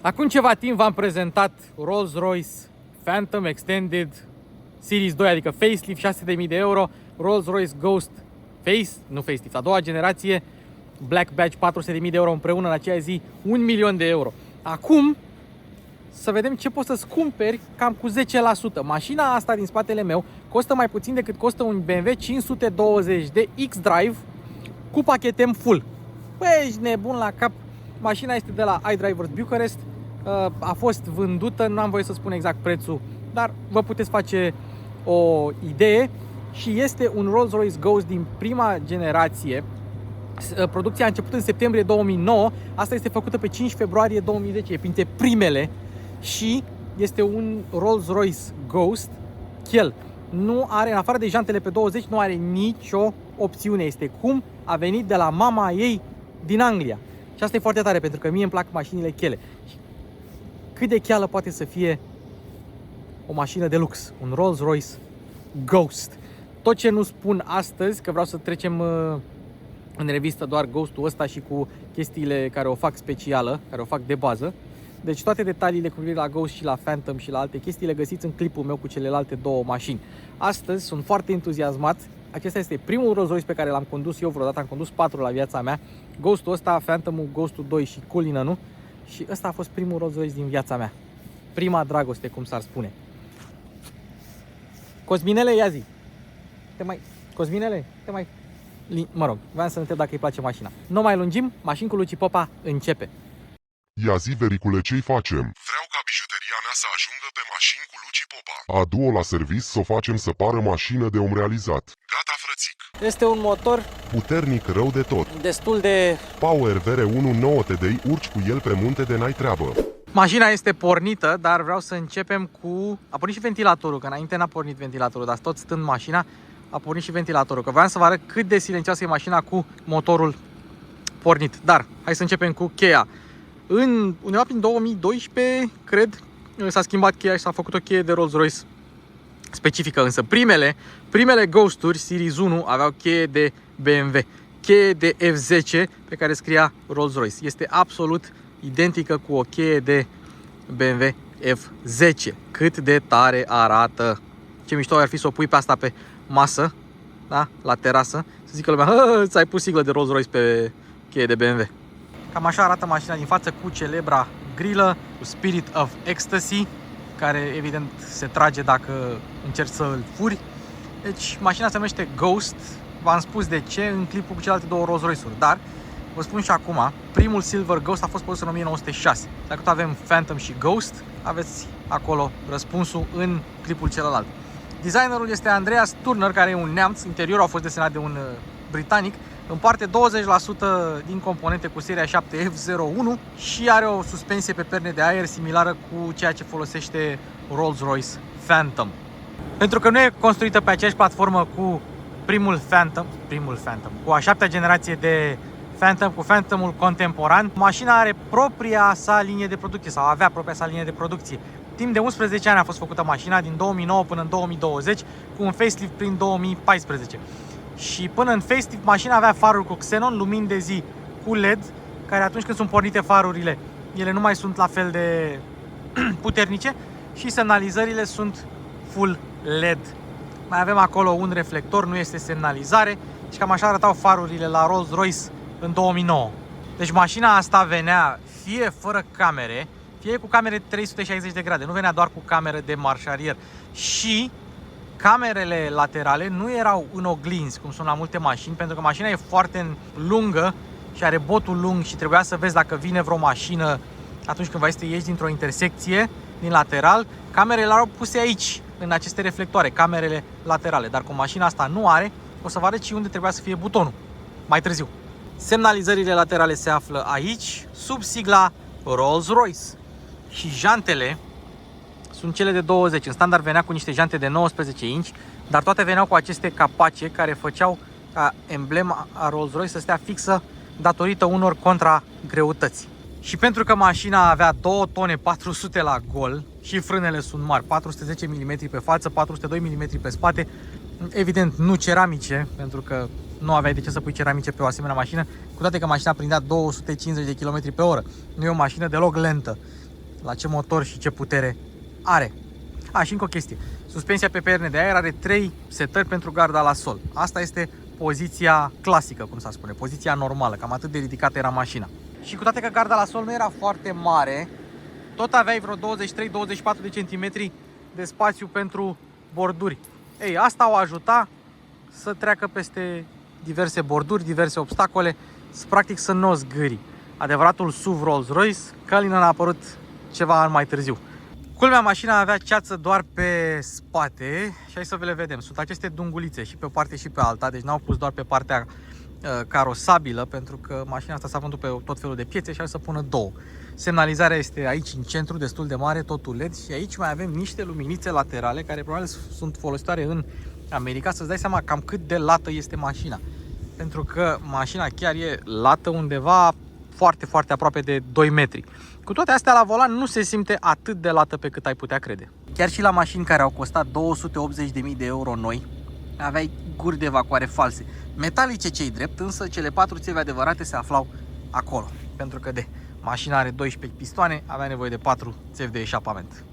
Acum ceva timp v-am prezentat Rolls-Royce Phantom Extended Series 2, adică facelift, 600.000 de euro, Rolls-Royce Ghost facelift, a doua generație, Black Badge, 400.000 de euro împreună în aceea zi, 1 milion de euro. Acum să vedem ce poți să-ți cumperi cam cu 10%. Mașina asta din spatele meu costă mai puțin decât costă un BMW 520 de X-Drive cu pachetem full. Băi, ești nebun la cap. Mașina este de la iDrivers Bucharest, a fost vândută, nu am voie să spun exact prețul, dar vă puteți face o idee și este un Rolls-Royce Ghost din prima generație. Producția a început în septembrie 2009, asta este făcută pe 5 februarie 2010, e printre primele și este un Rolls-Royce Ghost Kiel. Nu are, în afară de jantele pe 20, nu are nicio opțiune, este cum a venit de la mama ei din Anglia. Și asta e foarte tare, pentru că mie îmi plac mașinile chele. Cât de cheală poate să fie o mașină de lux, un Rolls-Royce Ghost. Tot ce nu spun astăzi, că vreau să trecem în revistă doar Ghost-ul ăsta și cu chestiile care o fac specială, care o fac de bază. Deci toate detaliile cu privire la Ghost și la Phantom și la alte chestii le găsiți în clipul meu cu celelalte două mașini. Astăzi sunt foarte entuziasmat. Acesta este primul Rolls-Royce pe care l-am condus eu vreodată, am condus 4 la viața mea. Ghost-ul ăsta, Phantom-ul, Ghost-ul 2 și Cullinan-ul. Și ăsta a fost primul Rolls-Royce din viața mea. Prima dragoste, cum s-ar spune. Cosminele, ia zi. Cosminele, mă rog, vreau să întreb dacă îi place mașina. Nu mai lungim, mașini cu Luci Popa începe. Ia zi, vericule, ce-i facem? Vreau ca bijuteria mea să ajungă pe mașini cu Luci Popa. Adu-o la servis să o facem să pară mașină de om realizat. Gata, frățic. Este un motor Puternic rău de tot. destul de... Power VR1 9 TDI, urci cu el pe munte de n-ai treabă. Mașina este pornită, dar vreau să începem cu... A pornit și ventilatorul, că înainte n-a pornit ventilatorul, dar tot stând mașina, a pornit și ventilatorul. Că vreau să vă arăt cât de silențioasă e mașina cu motorul pornit. Dar, hai să începem cu cheia. Undeva prin 2012, cred, s-a schimbat cheia și s-a făcut o cheie de Rolls-Royce specifică. Însă primele Ghost-uri Series 1 aveau cheie de BMW. Cheie de F10 pe care scria Rolls-Royce. Este absolut identică cu o cheie de BMW F10. Cât de tare arată! Ce mișto ar fi să o pui pe asta pe masă, da? La terasă, să zică lumea, ți-ai pus siglă de Rolls-Royce pe cheie de BMW. Cam așa arată mașina din față, cu celebra grilă, cu Spirit of Ecstasy, care evident se trage dacă încerci să îl furi. Deci mașina se numește Ghost, v-am spus de ce în clipul cu celelalte două Rolls-Royce-uri, dar vă spun și acum, primul Silver Ghost a fost produs în 1906. Dacă tot avem Phantom și Ghost, aveți acolo răspunsul în clipul celălalt. Designerul este Andreas Turner, care e un neamț, interiorul a fost desenat de un britanic, împarte 20% din componente cu seria 7 F01 și are o suspensie pe perne de aer similară cu ceea ce folosește Rolls-Royce Phantom. Pentru că nu e construită pe aceeași platformă cu primul Phantom, cu a 7-a generație de Phantom, cu Phantomul contemporan, mașina are propria sa linie de producție sau avea propria sa linie de producție. Timp de 11 ani a fost făcută mașina, din 2009 până în 2020, cu un facelift prin 2014. Și până în facelift mașina avea faruri cu xenon, lumini de zi cu LED, care atunci când sunt pornite farurile, ele nu mai sunt la fel de puternice și semnalizările sunt full LED. Mai avem acolo un reflector, nu este semnalizare, și cam așa arătau farurile la Rolls-Royce în 2009. Deci mașina asta venea fie fără camere, fie cu camere 360 de grade, nu venea doar cu cameră de marșarier. Și camerele laterale nu erau în oglinzi, cum sunt la multe mașini, pentru că mașina e foarte lungă și are botul lung și trebuia să vezi dacă vine vreo mașină atunci când vrei să ieși dintr-o intersecție din lateral. Camerele erau puse aici, în aceste reflectoare, camerele laterale, dar cu mașina asta nu are. O să vă arăt și unde trebuia să fie butonul mai târziu. Semnalizările laterale se află aici, sub sigla Rolls-Royce. Și jantele sunt cele de 20. În standard venea cu niște jante de 19 inch, dar toate veneau cu aceste capace care făceau ca emblema a Rolls-Royce să stea fixă datorită unor contragreutăți. Și pentru că mașina avea 2 tone 400 la gol și frânele sunt mari, 410 mm pe față, 402 mm pe spate, evident nu ceramice, pentru că nu aveai de ce să pui ceramice pe o asemenea mașină, cu toate că mașina prindea 250 de km pe oră. Nu e o mașină deloc lentă. la ce motor și ce putere are. Și încă o chestie. Suspensia pe perne de aer are 3 setări pentru garda la sol. Asta este poziția clasică, cum s-a spune, poziția normală, cam atât de ridicată era mașina. Și cu toate că garda la sol nu era foarte mare, tot aveai vreo 23-24 de centimetri de spațiu pentru borduri. Ei, asta o ajuta să treacă peste diverse borduri, diverse obstacole, practic să nu o zgâri. Adevăratul SUV Rolls-Royce, Cullinan a apărut ceva ani mai târziu. Culmea, mașina avea ceață doar pe spate și hai să le vedem. Sunt aceste dungulițe și pe o parte și pe alta, deci n-au pus doar pe partea carosabilă, pentru că mașina asta s-a vândut pe tot felul de piețe și hai să pună două. Semnalizarea este aici în centru, destul de mare, totul LED, și aici mai avem niște luminițe laterale care probabil sunt folositoare în America, să-ți dai seama cam cât de lată este mașina. Pentru că mașina chiar e lată undeva foarte, foarte aproape de 2 metri. Cu toate astea, la volan nu se simte atât de lată pe cât ai putea crede. Chiar și la mașini care au costat 280.000 de euro noi, aveai guri de evacuare false. Metalice, cei drept, însă cele 4 țevi adevărate se aflau acolo. Pentru că mașina are 12 pistoane, avea nevoie de 4 țevi de eșapament.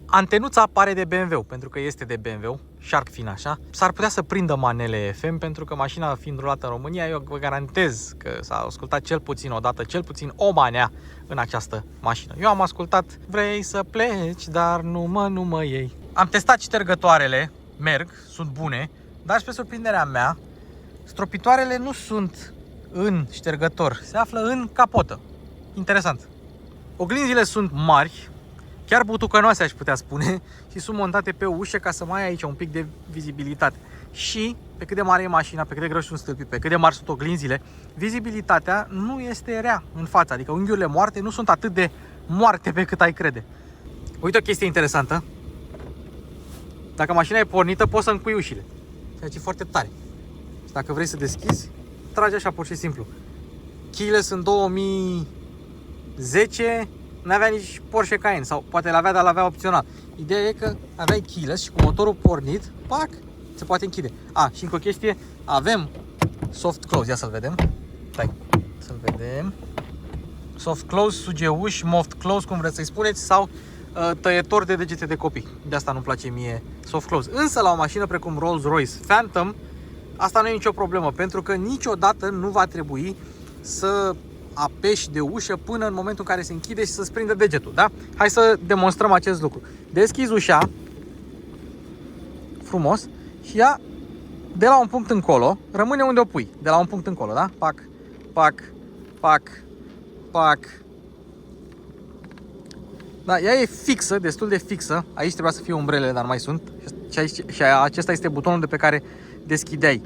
Antenuța pare de BMW, pentru că este de BMW, shark fin așa. S-ar putea să prindă manele FM, pentru că mașina fiind rulată în România, eu vă garantez că s-a ascultat cel puțin o dată, cel puțin o manea în această mașină. Eu am ascultat "Vrei să pleci, dar nu mă iei". Am testat ștergătoarele, merg, sunt bune, dar spre surprinderea mea, stropitoarele nu sunt în ștergător, se află în capotă. Interesant. Oglinzile sunt mari, chiar butucănoase aș putea spune, și sunt montate pe ușă ca să mai ai aici un pic de vizibilitate. Și pe cât de mare e mașina, pe cât de grăși sunt stâlpii, pe cât de mari sunt oglinzile, vizibilitatea nu este rea în față, adică unghiurile moarte nu sunt atât de moarte pe cât ai crede. Uite o chestie interesantă. Dacă mașina e pornită, poți să încui ușile, ceea ce e foarte tare. Și dacă vrei să deschizi, tragi așa pur și simplu. Keyless în 2010 n-avea nici Porsche Cayenne, sau poate l-avea, dar l-avea opțional. Ideea e că aveai keyless și cu motorul pornit, pac, se poate închide. Și încă o chestie, avem soft close, ia să-l vedem. Stai, să-l vedem. Soft close, sugeuși, moft close, cum vreți să-i spuneți, sau tăietor de degete de copii. De asta nu-mi place mie soft close. Însă la o mașină precum Rolls-Royce Phantom, asta nu e nicio problemă, pentru că niciodată nu va trebui să apeși de ușă până în momentul în care se închide și să-ți prindă degetul, da? Hai să demonstrăm acest lucru. Deschizi ușa frumos și ea de la un punct încolo rămâne unde o pui. De la un punct încolo, da? Pac, pac, pac, pac. Da, ea e fixă, destul de fixă. Aici trebuia să fie umbrele, dar nu mai sunt. Și acesta este butonul de pe care deschideai.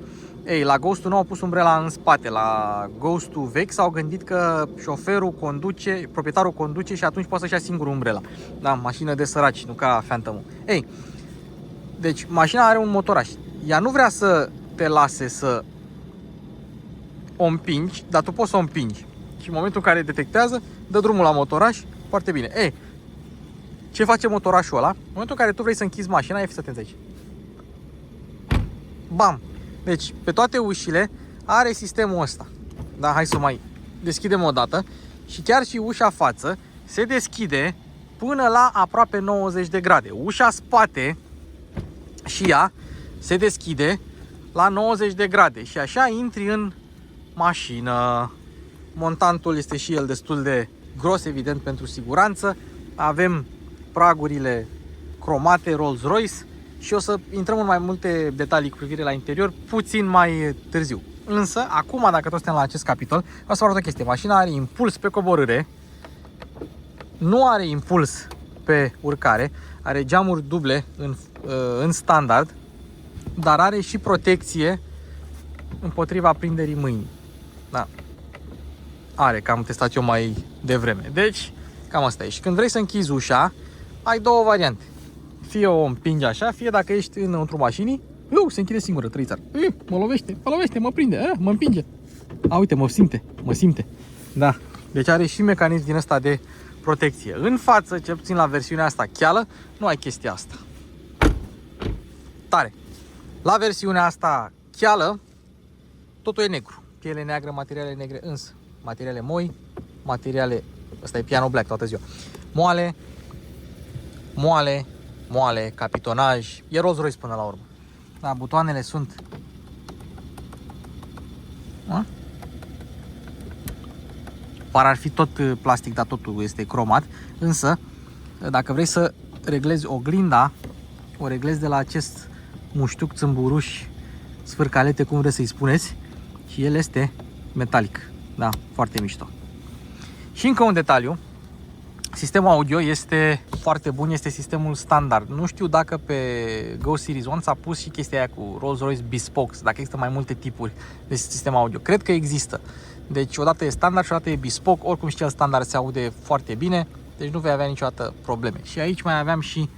Ei, la Ghost-ul nou au pus umbrela în spate. La Ghost-ul vechi s-au gândit că șoferul conduce, proprietarul conduce și atunci poate să-și ia singur umbrela. Da, mașină de săraci, nu ca Phantom-ul. Ei, deci mașina are un motoraș. Ea nu vrea să te lase să o împingi, dar tu poți să o împingi. Și în momentul în care detectează, dă drumul la motoraș, foarte bine. Ei, ce face motorașul ăla? În momentul în care tu vrei să închizi mașina, fiți atenți aici. Bam! Deci, pe toate ușile are sistemul ăsta. Da, hai să mai deschidem o dată. Și chiar și ușa față se deschide până la aproape 90 de grade. Ușa spate și ea se deschide la 90 de grade. Și așa intri în mașină. Montantul este și el destul de gros, evident, pentru siguranță. Avem pragurile cromate Rolls-Royce. Și o să intrăm în mai multe detalii cu privire la interior puțin mai târziu. Însă, acum, dacă tot suntem la acest capitol, o să vă arăt o chestie. Mașina are impuls pe coborâre, nu are impuls pe urcare, are geamuri duble în standard, dar are și protecție împotriva prinderii mâinii. Da. Are, că am testat eu mai devreme. Deci, cam asta e. Și când vrei să închizi ușa, ai două variante. Fie o împingi așa, fie dacă ești înăuntru mașinii, se închide singură, trăițar. Mă lovește, mă prinde, mă împinge. Uite, mă simte. Da, deci are și mecanism din ăsta de protecție. În față, cel puțin la versiunea asta cheală, nu ai chestia asta. Tare. La versiunea asta cheală, totul e negru. Piele neagră, materiale negre, însă materiale moi, materiale, ăsta e piano black toată ziua, moale, moale, moale, capitonaj, e Rolls-Royce până la urmă. Da, butoanele sunt... A? Par ar fi tot plastic, dar totul este cromat. Însă, dacă vrei să reglezi oglinda, o reglezi de la acest muștuc, țâmburuș, sfârcalete, cum vreți să-i spuneți, și el este metalic. Da, foarte mișto. Și încă un detaliu, sistemul audio este foarte bun, este sistemul standard. Nu știu dacă pe Go Series 1 s-a pus și chestia aia cu Rolls-Royce Bespoke, dacă există mai multe tipuri de sistem audio. Cred că există. Deci odată e standard și odată e bespoke, oricum și cel standard se aude foarte bine, deci nu vei avea niciodată probleme. Și aici mai aveam și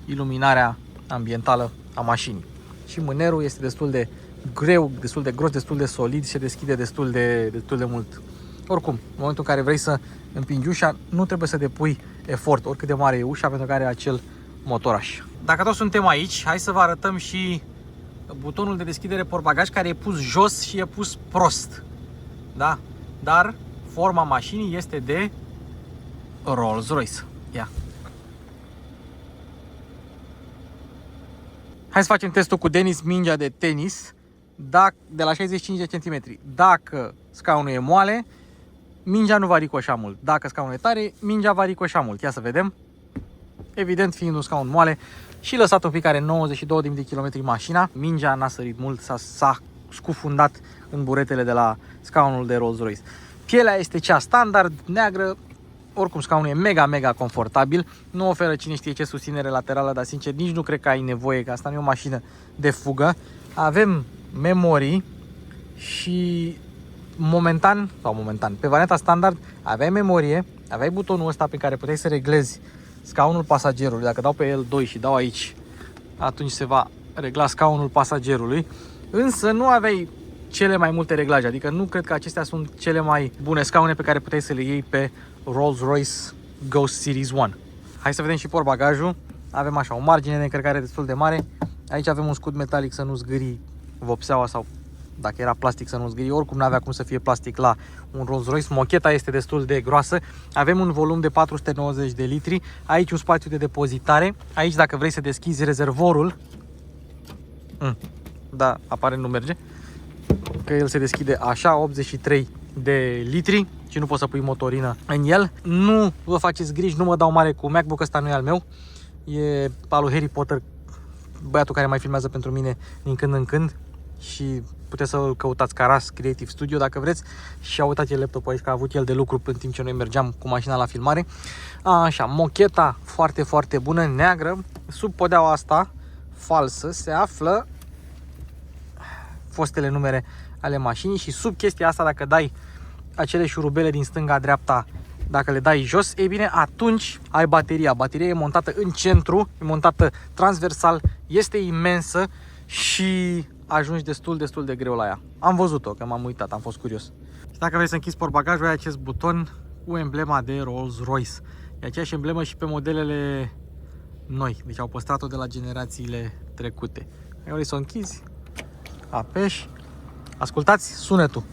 iluminarea ambientală a mașinii. Și mânerul este destul de greu, destul de gros, destul de solid și se deschide destul de mult. Oricum, în momentul în care vrei să împingi ușa, nu trebuie să depui efort, oricât de mare e ușa, pentru că are acel motoraș. Dacă tot suntem aici, hai să vă arătăm și butonul de deschidere portbagaj, care e pus jos și e pus prost. Da? Dar forma mașinii este de Rolls-Royce. Ia. Hai să facem testul cu Denis, mingea de tenis, de la 65 de cm. Dacă scaunul e moale, mingea nu va ricoșa mult. Dacă scaunul e tare, mingea va ricoșa mult. Ia să vedem. Evident, fiind un scaun moale și lăsat un pic, are 92.000 de km mașina, mingea n-a sărit mult, s-a scufundat în buretele de la scaunul de Rolls-Royce. Pielea este cea standard, neagră, oricum scaunul e mega confortabil, nu oferă cine știe ce susținere laterală, dar sincer nici nu cred că ai nevoie, că asta nu e o mașină de fugă. Avem memorii și momentan, pe varianta standard aveai memorie, aveai butonul ăsta pe care puteai să reglezi scaunul pasagerului. Dacă dau pe L2 și dau aici, atunci se va regla scaunul pasagerului, însă nu aveai cele mai multe reglaje, adică nu cred că acestea sunt cele mai bune scaune pe care puteai să le iei pe Rolls-Royce Ghost Series 1. Hai să vedem și portbagajul. Avem așa o margine de încărcare destul de mare. Aici avem un scut metalic să nu zgârii vopseaua, sau dacă era plastic să nu zgârii. Oricum nu avea cum să fie plastic la un Rolls-Royce. Mocheta este destul de groasă. Avem un volum de 490 de litri. Aici un spațiu de depozitare. Aici dacă vrei să deschizi rezervorul, da, apare nu merge, că el se deschide așa, 83 de litri și nu poți să pui motorină în el. Nu vă faceți griji, nu mă dau mare cu MacBook, ăsta nu e al meu, e al lui Harry Potter, băiatul care mai filmează pentru mine din când în când, și puteți să-l căutați Caras Creative Studio dacă vreți. Și a uitat el laptopul aici, că a avut el de lucru în timp ce noi mergeam cu mașina la filmare. Așa, mocheta foarte bună, neagră. Sub podeaua asta falsă se află fostele numere ale mașinii și sub chestia asta, dacă dai acele șurubele din stânga-dreapta, dacă le dai jos, ei bine, atunci ai bateria. Bateria e montată în centru, e montată transversal, este imensă și ajungi destul de greu la ea. Am văzut-o, că m-am uitat, am fost curios. Și dacă vrei să închizi portbagajul, ai acest buton cu emblema de Rolls-Royce. E aceeași emblemă și pe modelele noi, deci au păstrat-o de la generațiile trecute. Dacă vrei să o închizi, apeși, ascultați sunetul.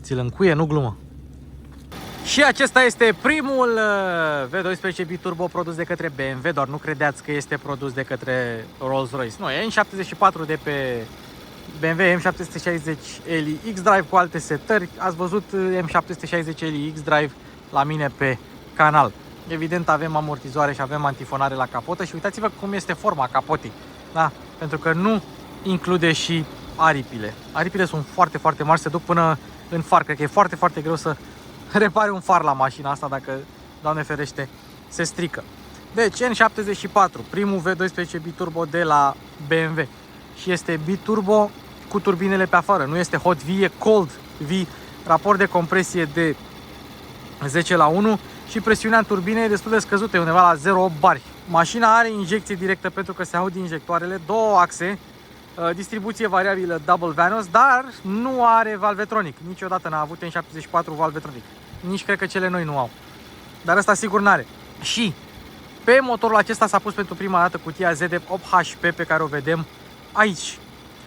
Ți-l încuie, nu glumă. Și acesta este primul V12 Biturbo produs de către BMW, doar nu credeați că este produs de către Rolls-Royce. Nu, e N74 de pe BMW M760Li X-Drive cu alte setări. Ați văzut M760Li X-Drive la mine pe canal. Evident avem amortizoare și avem antifonare la capotă și uitați-vă cum este forma capotei. Da? Pentru că nu include și aripile. Aripile sunt foarte mari, se duc până în far. Cred că e foarte greu să repare un far la mașina asta dacă, Doamne ferește, se strică. Deci N74, primul V12 biturbo de la BMW. Și este biturbo cu turbinele pe afară. Nu este hot V, e cold V. Raport de compresie de 10:1 și presiunea în turbine e destul de scăzută, e undeva la 0,8 bari. Mașina are injecție directă pentru că se aud injectoarele, două axe, distribuție variabilă double vanos, dar nu are valvetronic. Niciodată n-a avut N74 valvetronic. Nici cred că cele noi nu au. Dar ăsta sigur n-are. Și pe motorul acesta s-a pus pentru prima dată cutia ZF 8HP pe care o vedem aici.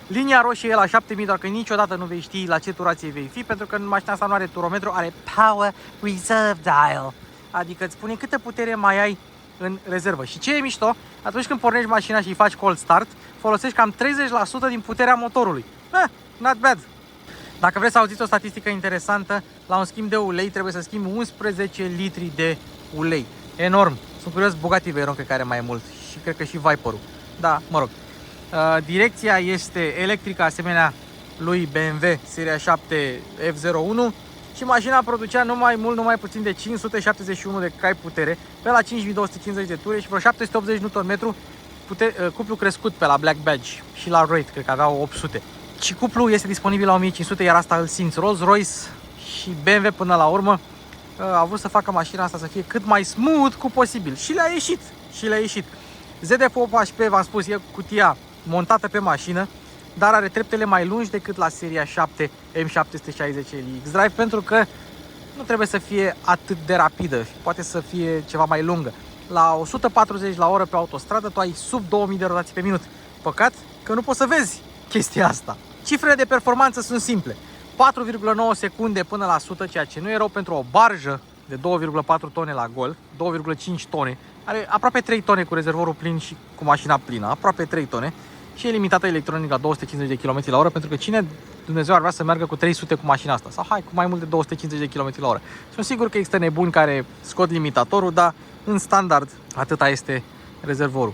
Linia roșie e la 7000, doar că niciodată nu vei ști la ce turație vei fi, pentru că mașina asta nu are turometru, are Power Reserve Dial. adică îți spune câtă putere mai ai în rezervă. Și ce e mișto, atunci când pornești mașina și îi faci cold start, folosești cam 30% din puterea motorului. Not bad! Dacă vreți să auziți o statistică interesantă, la un schimb de ulei trebuie să schimbi 11 litri de ulei. Enorm! Sunt curios, Bugatti Veyron cred că are mai mult și cred că și Viper-ul. Da, mă rog. Direcția este electrică, asemenea lui BMW seria 7 F01 și mașina producea numai puțin de 571 de cai putere pe la 5250 de ture și vreo 780 Nm, cuplu crescut pe la Black Badge și la Wraith, cred că aveau 800. Și cuplul este disponibil la 1500, iar asta îl simți. Rolls-Royce și BMW până la urmă au vrut să facă mașina asta să fie cât mai smooth cu posibil și le-a ieșit. ZF8HP, v-am spus, e cutia montată pe mașină, dar are treptele mai lungi decât la seria 7 M760 X-Drive, pentru că nu trebuie să fie atât de rapidă, poate să fie ceva mai lungă. La 140 la oră pe autostradă tu ai sub 2000 de rotații pe minut. Păcat că nu poți să vezi chestia asta. Cifrele de performanță sunt simple. 4,9 secunde până la 100, ceea ce nu e rău pentru o barjă de 2,4 tone la gol, 2,5 tone. Are aproape 3 tone cu rezervorul plin și cu mașina plină, aproape 3 tone. Și e limitată electronic la 250 de km la oră, pentru că cine Dumnezeu ar vrea să meargă cu 300 cu mașina asta? Sau hai, cu mai mult de 250 de km la oră. Sunt sigur că există nebuni care scot limitatorul, dar în standard atâta este rezervorul.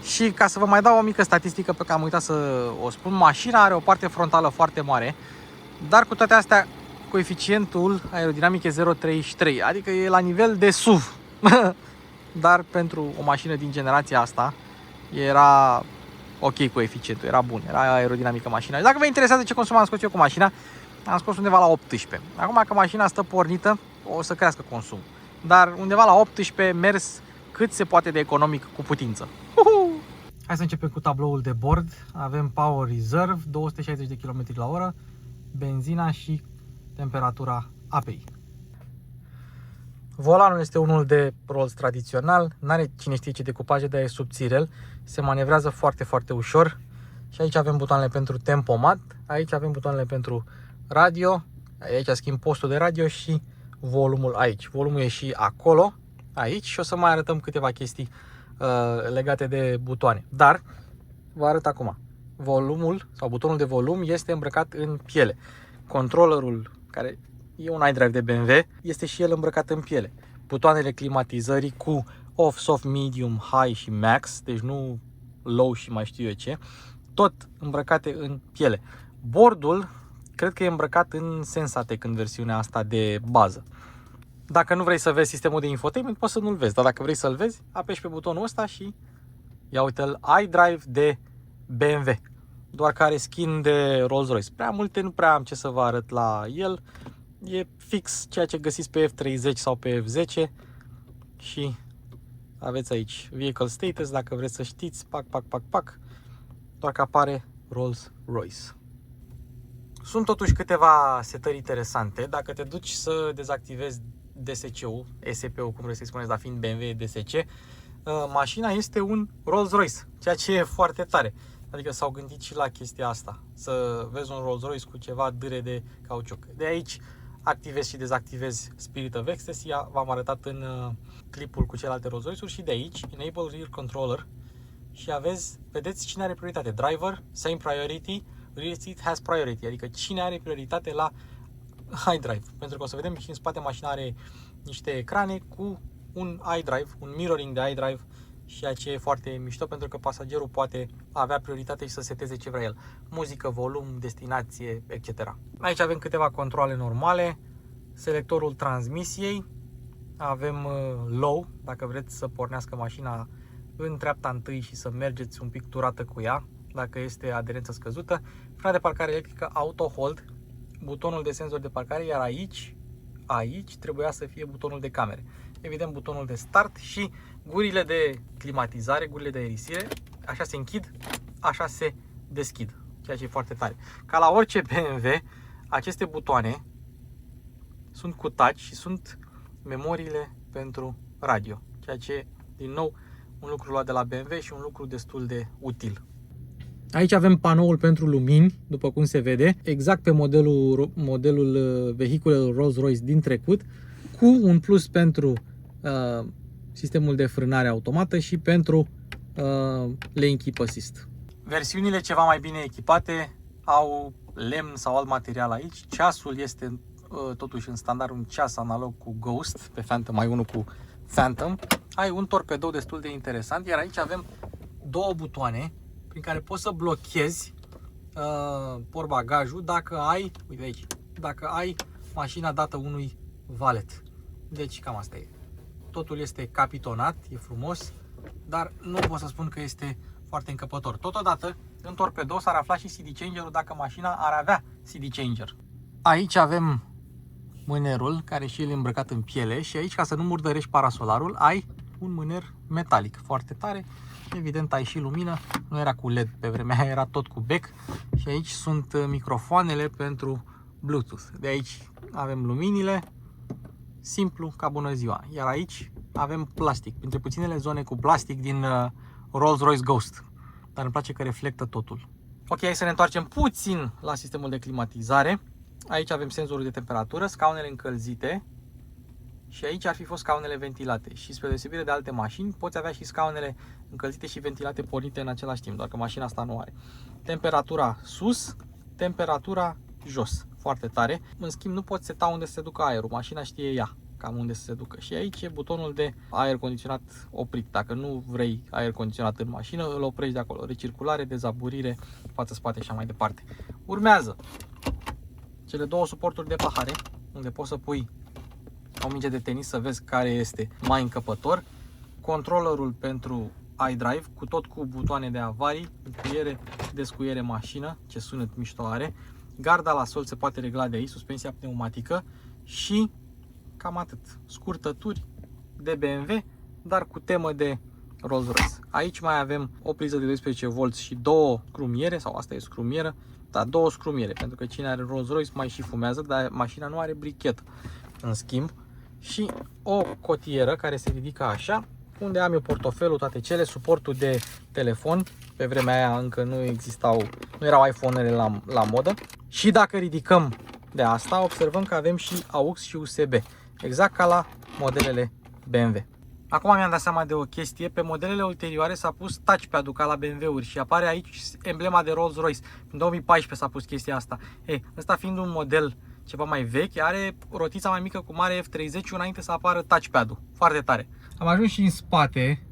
Și ca să vă mai dau o mică statistică pe care am uitat să o spun, mașina are o parte frontală foarte mare, dar cu toate astea coeficientul aerodinamic e 0,33, adică e la nivel de SUV. Dar pentru o mașină din generația asta era ok coeficientul, era bun, era aerodinamică mașina. Și dacă vă interesează ce consum am scos eu cu mașina, am scos undeva la 18. Acum că mașina stă pornită, o să crească consumul. Dar undeva la 18 mers cât se poate de economic cu putință. Hai să începem cu tabloul de bord. Avem Power Reserve, 260 de km la oră, benzina și temperatura apei. Volanul este unul de Rolls tradițional, n-are cine știe ce decupaje, dar e subțirel, se manevrează foarte, foarte ușor. Și aici avem butoanele pentru tempomat, aici avem butoanele pentru radio, aici schimb postul de radio și volumul aici. Volumul e și acolo, aici, și o să mai arătăm câteva chestii legate de butoane. Dar vă arăt acum. Volumul sau butonul de volum este îmbrăcat în piele. Controllerul, care e un iDrive de BMW, este și el îmbrăcat în piele. Butoanele climatizării cu off, soft, medium, high și max, deci nu low și mai știu eu ce, tot îmbrăcate în piele. Bordul cred că e îmbrăcat în Sensatec în versiunea asta de bază. Dacă nu vrei să vezi sistemul de infotainment, poți să nu-l vezi, dar dacă vrei să-l vezi, apeși pe butonul ăsta și ia uite-l, iDrive de BMW. Doar că are skin de Rolls-Royce. Prea multe nu prea am ce să vă arăt la el. E fix ceea ce găsiți pe F30 sau pe F10 și aveți aici Vehicle Status, dacă vreți să știți, pac, doar că apare Rolls-Royce. Sunt totuși câteva setări interesante. Dacă te duci să dezactivezi DSC-ul, SP-ul, cum vreți să-i spuneți, dar fiind BMW DSC, mașina este un Rolls-Royce, ceea ce e foarte tare. Adică s-au gândit și la chestia asta, să vezi un Rolls-Royce cu ceva dâre de cauciuc. De aici activezi și dezactivezi Spirit of Ecstasy, v-am arătat în clipul cu celelalte Rolls-Royce-uri, și de aici Enable Rear Controller și vedeți cine are prioritate. Driver, same priority, rear seat has priority, adică cine are prioritate la iDrive. Pentru că o să vedem și în spate mașina are niște ecrane cu un iDrive, un mirroring de iDrive, ceea ce e foarte mișto pentru că pasagerul poate avea prioritate și să seteze ce vrea el. Muzică, volum, destinație, etc. Aici avem câteva controale normale, selectorul transmisiei, avem low, dacă vreți să pornească mașina în treapta întâi și să mergeți un pic turată cu ea, dacă este aderență scăzută, frâna de parcare electrică, auto hold, butonul de senzor de parcare, iar aici trebuia să fie butonul de camere. Evident, butonul de start și gurile de climatizare, gurile de aerisire, așa se închid, așa se deschid, ceea ce e foarte tare. Ca la orice BMW, aceste butoane sunt cu touch și sunt memoriile pentru radio, ceea ce, din nou, un lucru luat de la BMW și un lucru destul de util. Aici avem panoul pentru lumini, după cum se vede, exact pe modelul vehiculelor Rolls-Royce din trecut, cu un plus pentru sistemul de frânare automată și pentru lane keep assist. Versiunile ceva mai bine echipate au lemn sau alt material aici. Ceasul este totuși în standard un ceas analog cu Ghost, pe Phantom ai unul cu Phantom. Ai un torpedou destul de interesant, iar aici avem două butoane prin care poți să blochezi portbagajul dacă ai, uite aici, dacă ai mașina dată unui valet. Deci cam asta e. Totul este capitonat, e frumos, dar nu pot să spun că este foarte încăpător. Totodată, în torpedou s-ar afla și CD changer-ul dacă mașina ar avea CD changer. Aici avem mânerul care și el e îmbrăcat în piele și aici, ca să nu murdărești parasolarul, ai un mâner metalic foarte tare. Evident ai și lumină, nu era cu LED pe vremea aia, era tot cu bec. Și aici sunt microfoanele pentru Bluetooth. De aici avem luminile, simplu ca bună ziua. Iar aici avem plastic, printre puținele zone cu plastic din Rolls-Royce Ghost. Dar îmi place că reflectă totul. Ok, hai să ne întoarcem puțin la sistemul de climatizare. Aici avem senzorul de temperatură, scaunele încălzite și aici ar fi fost scaunele ventilate. Și spre deosebire de alte mașini, poți avea și scaunele încălzite și ventilate pornite în același timp, doar că mașina asta nu are. Temperatura sus, temperatura jos, foarte tare. În schimb, nu poți seta unde se ducă aerul, mașina știe ea cam unde să se ducă. Și aici e butonul de aer condiționat oprit. Dacă nu vrei aer condiționat în mașină, îl oprești de acolo. Recirculare, dezaburire, față-spate și așa mai departe. Urmează cele două suporturi de pahare, unde poți să pui o minge de tenis să vezi care este mai încăpător. Controllerul pentru iDrive, cu butoane de avarii, încuiere, descuiere mașină, ce sunet mișto are. Garda la sol se poate regla de aici, suspensia pneumatică și cam atât. Scurtături de BMW, dar cu temă de Rolls-Royce. Aici mai avem o priză de 12V și două scrumiere, sau asta e scrumieră, da, două scrumiere, pentru că cine are Rolls-Royce mai și fumează, dar mașina nu are brichetă, în schimb. Și o cotieră care se ridică așa, unde am eu portofelul, toate cele, suportul de telefon. Pe vremea aia încă nu erau iPhone-ele la modă. Și dacă ridicăm de asta, observăm că avem și AUX și USB, exact ca la modelele BMW. Acum mi-am dat seama de o chestie, pe modelele ulterioare s-a pus touchpad-ul ca la BMW-uri și apare aici emblema de Rolls-Royce. În 2014 s-a pus chestia asta. Ăsta fiind un model ceva mai vechi, are rotița mai mică cu mare F30 înainte să apară touchpad-ul. Foarte tare. Am ajuns și în spate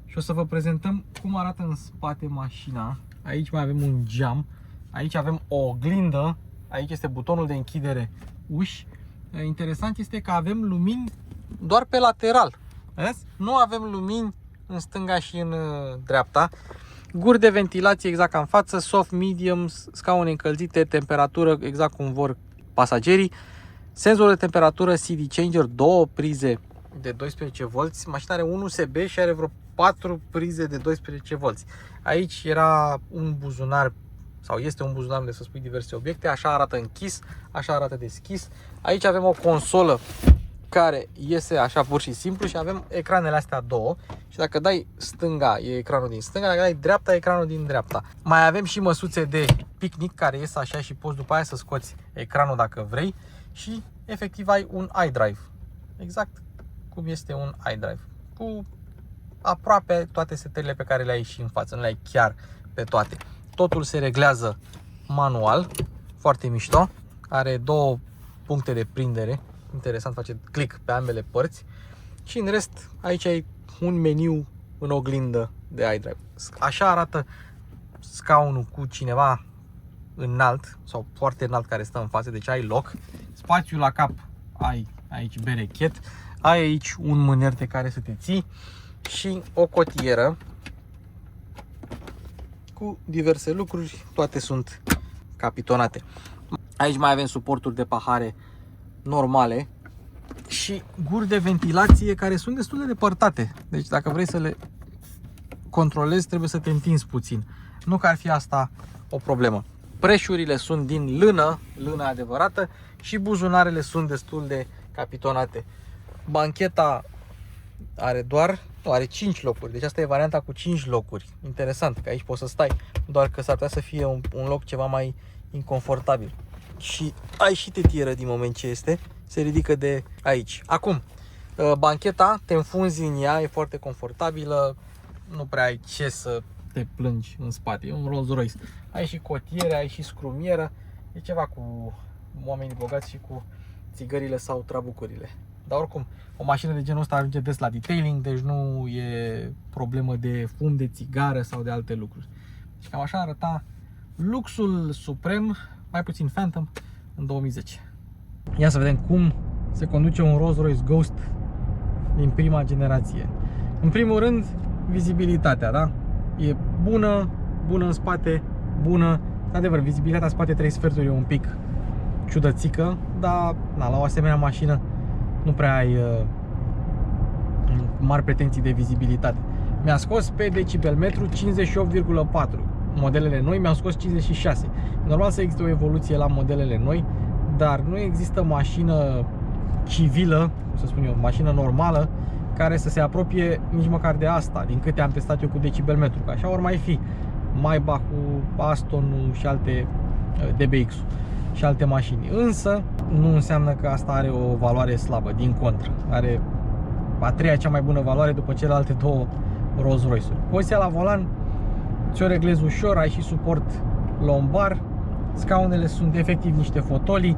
și o să vă prezentăm cum arată în spate mașina. Aici mai avem un geam, aici avem o oglindă, aici este butonul de închidere uși. Interesant este că avem lumini doar pe lateral. Vezi? Nu avem lumini în stânga și în dreapta. Guri de ventilație exact ca în față, soft, medium, scaune încălzite, temperatură exact cum vor pasagerii. Senzor de temperatură CD changer, două prize de 12V. Mașina are un USB și are vreo 4 prize de 12V. Aici era un buzunar, sau este un buzunar unde să spui diverse obiecte. Așa arată închis, așa arată deschis. Aici avem o consolă care iese așa pur și simplu și avem ecranele astea două. Și dacă dai stânga, e ecranul din stânga, dacă dai dreapta, e ecranul din dreapta. Mai avem și măsuțe de picnic care ies așa și poți după aia să scoți ecranul dacă vrei. Și efectiv ai un iDrive, exact cum este un iDrive, cu aproape toate setările pe care le ai și în față, nu le ai chiar pe toate. Totul se reglează manual, foarte mișto, are două puncte de prindere, interesant, face click pe ambele părți. Și în rest aici ai un meniu în oglindă de iDrive. Așa arată scaunul cu cineva înalt sau foarte înalt care stă în față, deci ai loc. Spațiul la cap, ai aici berechet, ai aici un mâner de care să te ții și o cotieră cu diverse lucruri, toate sunt capitonate. Aici mai avem suporturi de pahare normale și guri de ventilație care sunt destul de depărtate. Deci dacă vrei să le controlezi, trebuie să te întinzi puțin. Nu că ar fi asta o problemă. Preșurile sunt din lână adevărată și buzunarele sunt destul de capitonate. Bancheta are 5 locuri, deci asta e varianta cu 5 locuri. Interesant că aici poți să stai, doar că s-ar putea să fie un loc ceva mai inconfortabil. Și ai și tetieră din moment ce se ridică de aici. Acum, Bancheta, te înfunzi în ea, e foarte confortabilă, nu prea ai ce să te plângi în spate, e un Rolls Royce. Ai și cotiere, ai și scrumieră, e ceva cu oamenii bogați și cu țigările sau trabucurile. Dar oricum, o mașină de genul ăsta ajunge des la detailing, deci nu e problemă de fum de țigară sau de alte lucruri. Și cam așa arăta luxul suprem, mai puțin Phantom, în 2010. Ia să vedem cum se conduce un Rolls-Royce Ghost din prima generație. În primul rând, vizibilitatea, da? E bună, bună în spate, bună. Adevăr, vizibilitatea în spate 3 sferturi e un pic ciudățică, dar na, la o asemenea mașină nu prea ai mari pretenții de vizibilitate. Mi-a scos pe decibelmetru 58,4. Modelele noi mi-au scos 56. Normal să existe o evoluție la modelele noi, dar nu există mașină civilă, să spun eu, mașină normală, care să se apropie nici măcar de asta, din câte am testat eu cu decibelmetru. Că așa ori mai fi Maybach-ul, Aston-ul și alte DBX-ul și alte mașini. Însă nu înseamnă că asta are o valoare slabă, din contră. Are a treia cea mai bună valoare după celelalte două Rolls-Royce-uri. Poziția la volan ți-o reglezi ușor, ai și suport lombar, scaunele sunt efectiv niște fotolii,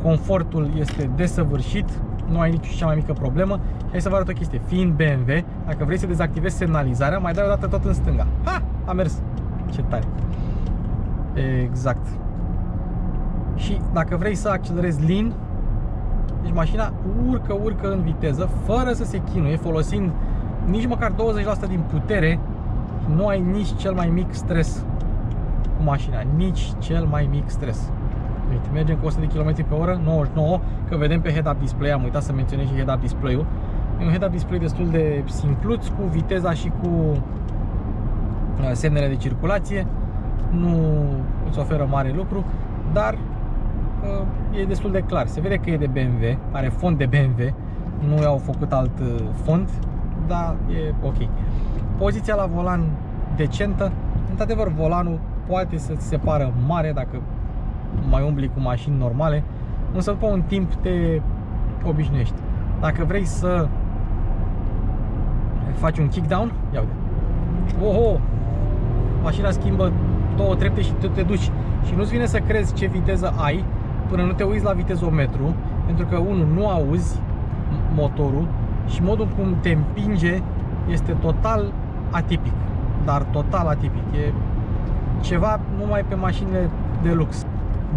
confortul este desăvârșit, nu ai nici cea mai mică problemă. Hai să vă arăt o chestie, fiind BMW, dacă vrei să dezactivezi semnalizarea, mai dai o dată tot în stânga. Ha! A mers! Ce tare! Exact. Și dacă vrei să accelerezi lean, deci mașina urcă în viteză fără să se chinuie, folosind nici măcar 20% din putere. Nu ai nici cel mai mic stres cu mașina, nici cel mai mic stres. Uite, mergem cu 100 de km pe oră, 99, că vedem pe head-up display, am uitat să menționez și head-up display-ul. E un head-up display destul de simpluț, cu viteza și cu semnele de circulație. Nu îți oferă mare lucru, dar e destul de clar. Se vede că e de BMW, are font de BMW, nu i-au făcut alt font, dar e ok. Poziția la volan decentă. Într-adevăr, volanul poate să-ți se pară mare dacă mai umbli cu mașini normale, însă după un timp te obișnuiești. Dacă vrei să faci un kickdown, ia uite. Oho! Mașina schimbă două trepte și te duci. Și nu-ți vine să crezi ce viteză ai până nu te uiți la vitezometru, pentru că, unul, nu auzi motorul și modul cum te împinge este total atipic. Dar total atipic. E ceva numai pe mașinile de lux.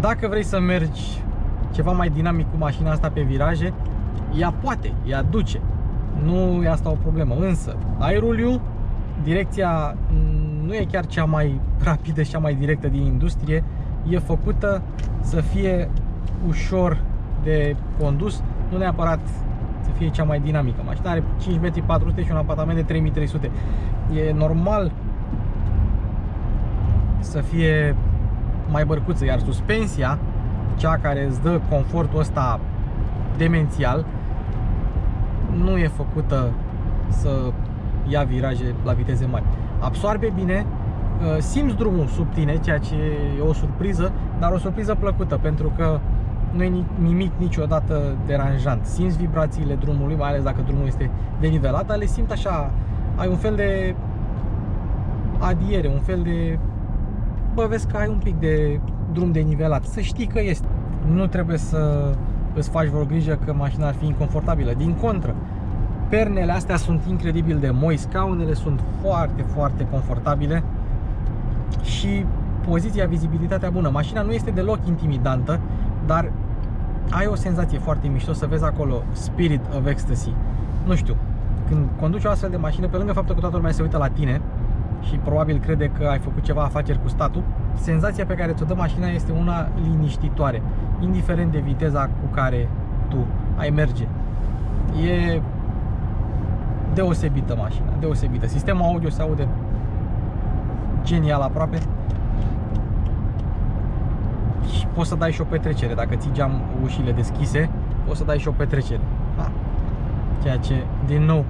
Dacă vrei să mergi ceva mai dinamic cu mașina asta pe viraje, ea poate, ea duce. Nu e asta o problemă. Însă, aeruliu, direcția nu e chiar cea mai rapidă și cea mai directă din industrie. E făcută să fie ușor de condus, nu neapărat să fie cea mai dinamică. Mașina are 5,4 m și un apartament de 3300. E normal să fie mai bărcuță, iar suspensia, cea care îți dă confortul ăsta demențial, nu e făcută să ia viraje la viteze mari. Absorbe bine, simți drumul sub tine, ceea ce e o surpriză, dar o surpriză plăcută, pentru că nu e nimic niciodată deranjant. Simți vibrațiile drumului, mai ales dacă drumul este denivelat, dar le simți așa, ai un fel de adiere, un fel de, bă, vezi că ai un pic de drum denivelat, să știi că este. Nu trebuie să îți faci vreo grijă că mașina ar fi inconfortabilă, din contră. Pernele astea sunt incredibil de moi, scaunele sunt foarte confortabile și poziția, vizibilitatea bună. Mașina nu este deloc intimidantă, dar ai o senzație foarte mișto să vezi acolo Spirit of Ecstasy. Nu știu, când conduci o astfel de mașină, pe lângă faptul că toată lumea se uită la tine și probabil crede că ai făcut ceva afaceri cu statul, senzația pe care ți-o dă mașina este una liniștitoare, indiferent de viteza cu care tu ai merge. E deosebită mașina, deosebită. Sistemul audio se aude genial aproape și poți să dai și o petrecere. Dacă ții geam ușile deschise, poți să dai și o petrecere. Ceea ce, din nou,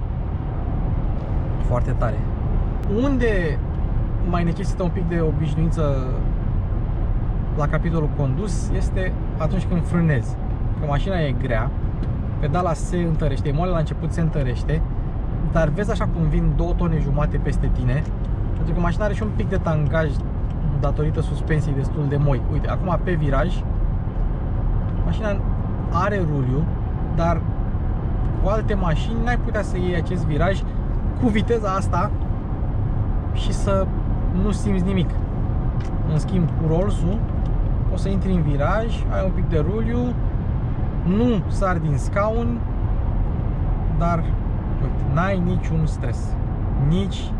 foarte tare. Unde mai necesită un pic de obișnuință la capitolul condus este atunci când frânezi. Că mașina e grea, pedala se întărește, moale la început se întărește, dar vezi așa cum vin 2 tone jumate peste tine, pentru că mașina are și un pic de tangaj datorită suspensiei destul de moi. Uite, acum pe viraj, mașina are ruliu, dar cu alte mașini n-ai putea să iei acest viraj cu viteza asta și să nu simți nimic. În schimb, cu Rolls-ul o să intri în viraj, ai un pic de ruliu, nu sari din scaun, dar uite, n-ai niciun stres, nici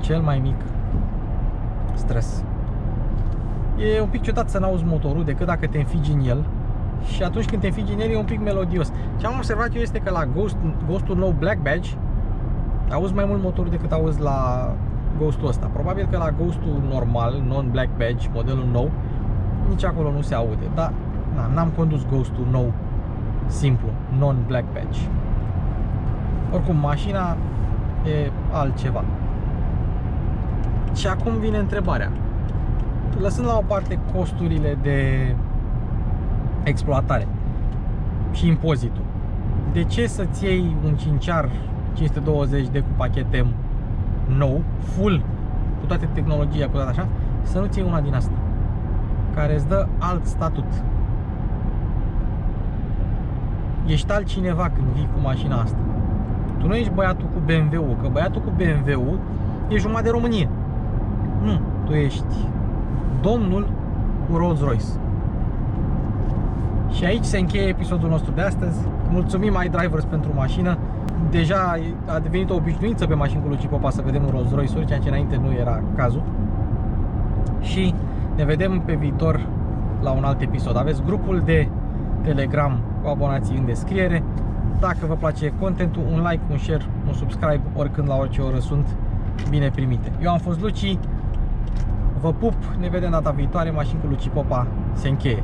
cel mai mic stres. E un pic ciudat să n-auzi motorul decât dacă te înfigi în el, și atunci când te înfigi în el e un pic melodios. Ce am observat eu este că la Ghost-ul nou Black Badge auzi mai mult motorul decât auzi la Ghost-ul ăsta. Probabil că la Ghost-ul normal, non-Black Badge, modelul nou, nici acolo nu se aude. Dar n-am condus Ghost-ul nou simplu, non-Black Badge. Oricum, mașina e altceva. Și acum vine întrebarea. Lăsând la o parte costurile de exploatare și impozitul, de ce să-ți iei un cinciar 520 cu pachet M nou, full, cu toate tehnologia, cu toate așa, să nu-ți iei una din asta care îți dă alt statut? Ești altcineva când vii cu mașina asta. Tu nu ești băiatul cu BMW-ul, că băiatul cu BMW-ul e jumătate de România. Nu, tu ești domnul cu Rolls-Royce. Și aici se încheie episodul nostru de astăzi. Mulțumim iDrivers pentru mașină. Deja a devenit o obișnuință pe mașini cu Luci Popa să vedem un Rolls-Royce-uri, ceea ce înainte nu era cazul. Și ne vedem pe viitor la un alt episod. Aveți grupul de Telegram cu abonații în descriere. Dacă vă place contentul, un like, un share, un subscribe, oricând, la orice oră, sunt bine primite. Eu am fost Luci, vă pup, ne vedem data viitoare. Mașini cu Luci Popa se încheie.